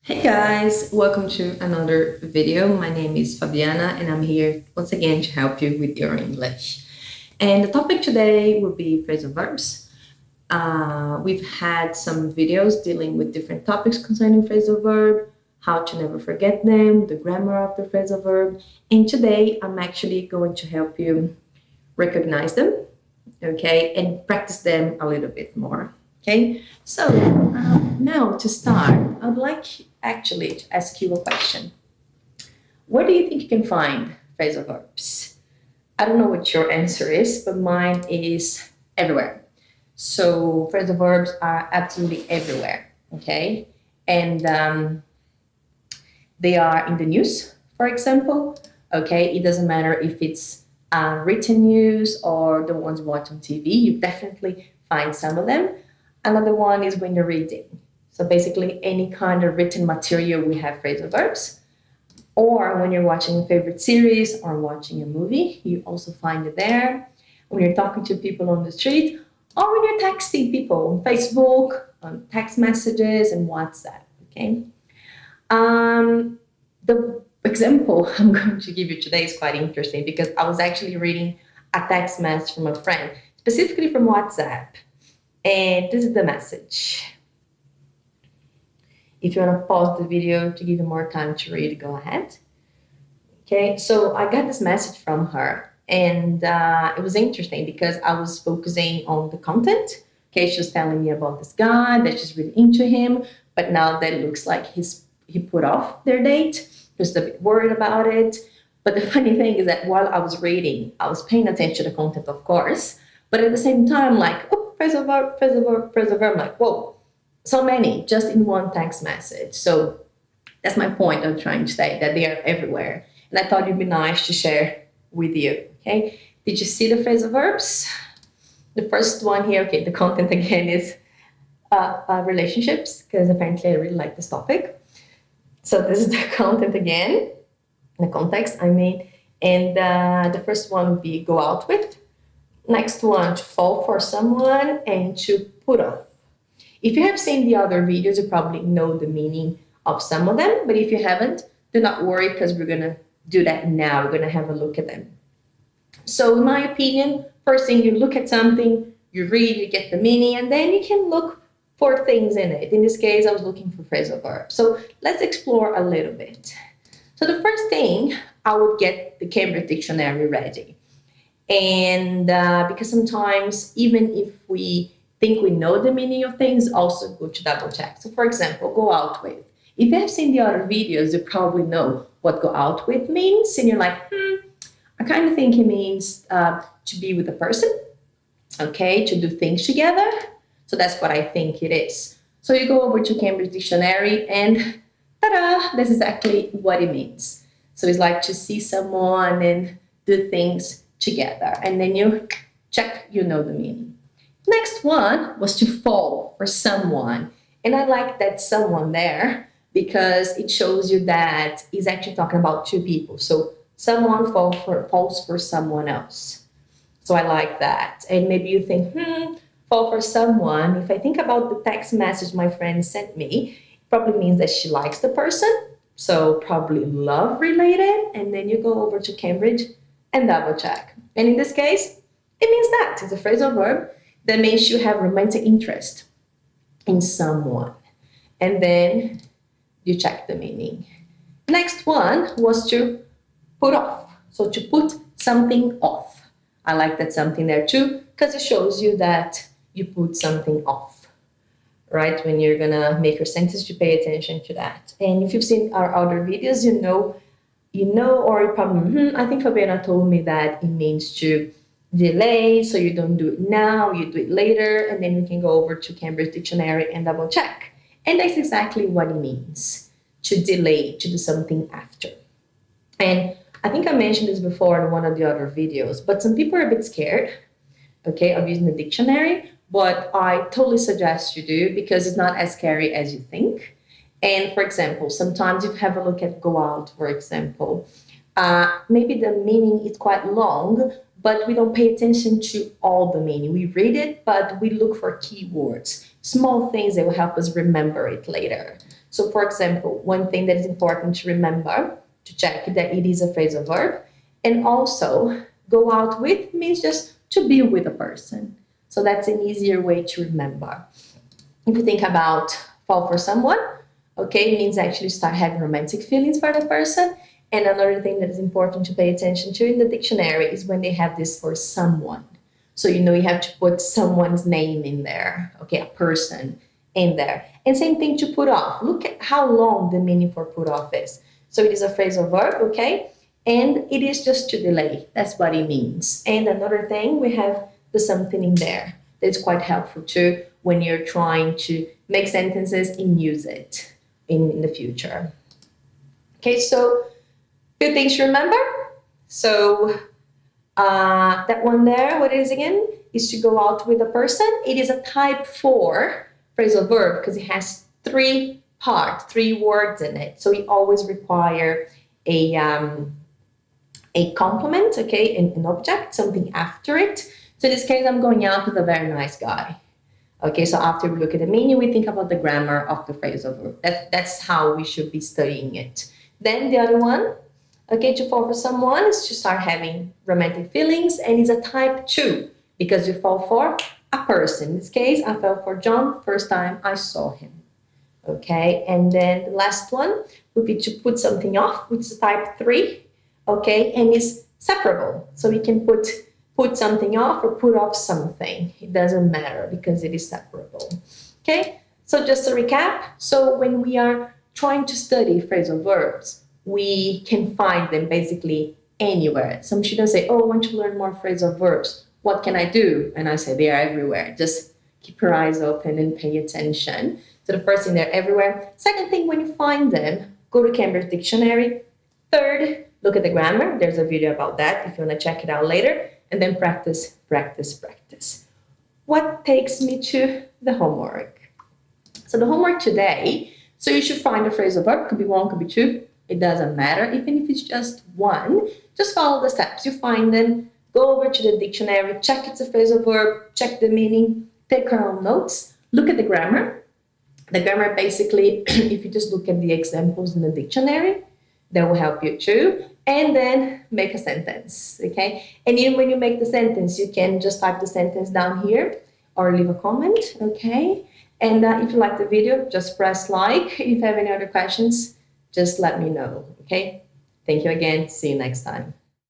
Hey guys, welcome to another video. My name is Fabiana and I'm here once again to help you with your English. And the topic today will be phrasal verbs. We've had some videos dealing with different topics concerning phrasal verb, how to never forget them, the grammar of the phrasal verb. And today I'm actually going to help you recognize them, okay, and practice them a little bit more. Okay, so now to start, I'd like actually to ask you a question. Where do you think you can find phrasal verbs? I don't know what your answer is, but mine is everywhere. So phrasal verbs are absolutely everywhere, okay? And they are in the news, for example, okay? It doesn't matter if it's written news or the ones you watch on TV, you definitely find some of them. Another one is when you're reading. So basically any kind of written material, we have phrasal verbs. Or when you're watching a favorite series or watching a movie, you also find it there. When you're talking to people on the street, or when you're texting people on Facebook, on text messages and WhatsApp, okay? The example I'm going to give you today is quite interesting because I was actually reading a text message from a friend, specifically from WhatsApp. And this is the message. If you want to pause the video to give you more time to read, go ahead. Okay, so I got this message from her and it was interesting because I was focusing on the content. Okay, she was telling me about this guy, that she's really into him, but now that it looks like he put off their date, just a bit worried about it. But the funny thing is that while I was reading, I was paying attention to the content, of course, but at the same time, like, oh, phrasal verb, phrasal verb, phrasal verb, like, whoa, so many just in one text message. So that's my point of trying to say that they are everywhere. And I thought it'd be nice to share with you, okay? Did you see the phrasal verbs? The first one here, okay, the content again is relationships, because apparently I really like this topic. So this is the content again, the context, I mean. And the first one would be go out with. Next one, to fall for someone and to put off. If you have seen the other videos, you probably know the meaning of some of them. But if you haven't, do not worry because we're going to do that now. We're going to have a look at them. So in my opinion, first thing, you look at something, you read, you get the meaning, and then you can look for things in it. In this case, I was looking for phrasal verbs. So let's explore a little bit. So the first thing, I would get the Cambridge Dictionary ready. And because sometimes, even if we think we know the meaning of things, also good to double check. So for example, go out with. If you have seen the other videos, you probably know what go out with means. And you're like, I kind of think it means to be with a person, okay, to do things together. So that's what I think it is. So you go over to Cambridge Dictionary and ta-da, that's exactly what it means. So it's like to see someone and do things together, and then you check, you know the meaning. Next one was to fall for someone, and I like that someone there because it shows you that he's actually talking about two people. So someone falls for someone else. So I like that. And maybe you think, fall for someone. If I think about the text message my friend sent me, it probably means that she likes the person. So probably love related. And then you go over to Cambridge and double check. And in this case, it means that. It's a phrasal verb that means you have romantic interest in someone. And then you check the meaning. Next one was to put off. So to put something off. I like that something there too, because it shows you that you put something off, right? When you're gonna make your sentence, you pay attention to that. And if you've seen our other videos, you know, or you probably, I think Fabiana told me that it means to delay, so you don't do it now, you do it later, and then we can go over to Cambridge Dictionary and double check. And that's exactly what it means, to delay, to do something after. And I think I mentioned this before in one of the other videos, but some people are a bit scared, okay, of using the dictionary, but I totally suggest you do because it's not as scary as you think. And for example, sometimes if you have a look at go out, for example, maybe the meaning is quite long, but we don't pay attention to all the meaning. We read it, but we look for keywords, small things that will help us remember it later. So for example, one thing that is important to remember, to check that it is a phrasal verb, and also go out with means just to be with a person. So that's an easier way to remember. If you think about fall for someone, okay, it means actually start having romantic feelings for the person. And another thing that is important to pay attention to in the dictionary is when they have this for someone. So you have to put someone's name in there, okay, a person in there. And same thing to put off. Look at how long the meaning for put off is. So it is a phrasal verb, okay? And it is just to delay. That's what it means. And another thing, we have the something in there. That's quite helpful too when you're trying to make sentences and use it in the future. Okay, so few things to remember. So that one there, what it is again, is to go out with a person. It is a type 4 phrasal verb because it has 3 parts, 3 words in it. So it always require a complement, okay, an object, something after it. So in this case, I'm going out with a very nice guy. Okay, so after we look at the meaning, we think about the grammar of the phrasal verb. That's how we should be studying it. Then the other one, okay, to fall for someone is to start having romantic feelings, and it's a type 2 because you fall for a person. In this case, I fell for John first time I saw him. Okay, and then the last one would be to put something off, which is type 3, okay, and it's separable. So we can put something off or put off something. It doesn't matter because it is separable. Okay, so just to recap, so when we are trying to study phrasal verbs, we can find them basically anywhere. Some students say, oh, I want to learn more phrasal verbs. What can I do? And I say, they are everywhere. Just keep your eyes open and pay attention. So the first thing, they're everywhere. Second thing, when you find them, go to Cambridge Dictionary. Third, look at the grammar. There's a video about that if you want to check it out later. And then practice, practice, practice. What takes me to the homework? So the homework today, so you should find a phrasal verb. Could be 1, could be 2. It doesn't matter. Even if it's just 1, just follow the steps. You find them, go over to the dictionary, check it's a phrasal verb, check the meaning, take your own notes, look at the grammar. The grammar basically, if you just look at the examples in the dictionary, that will help you too. And then make a sentence, okay? And even when you make the sentence, you can just type the sentence down here or leave a comment, okay? And if you like the video, just press like. If you have any other questions, just let me know, okay? Thank you again. See you next time.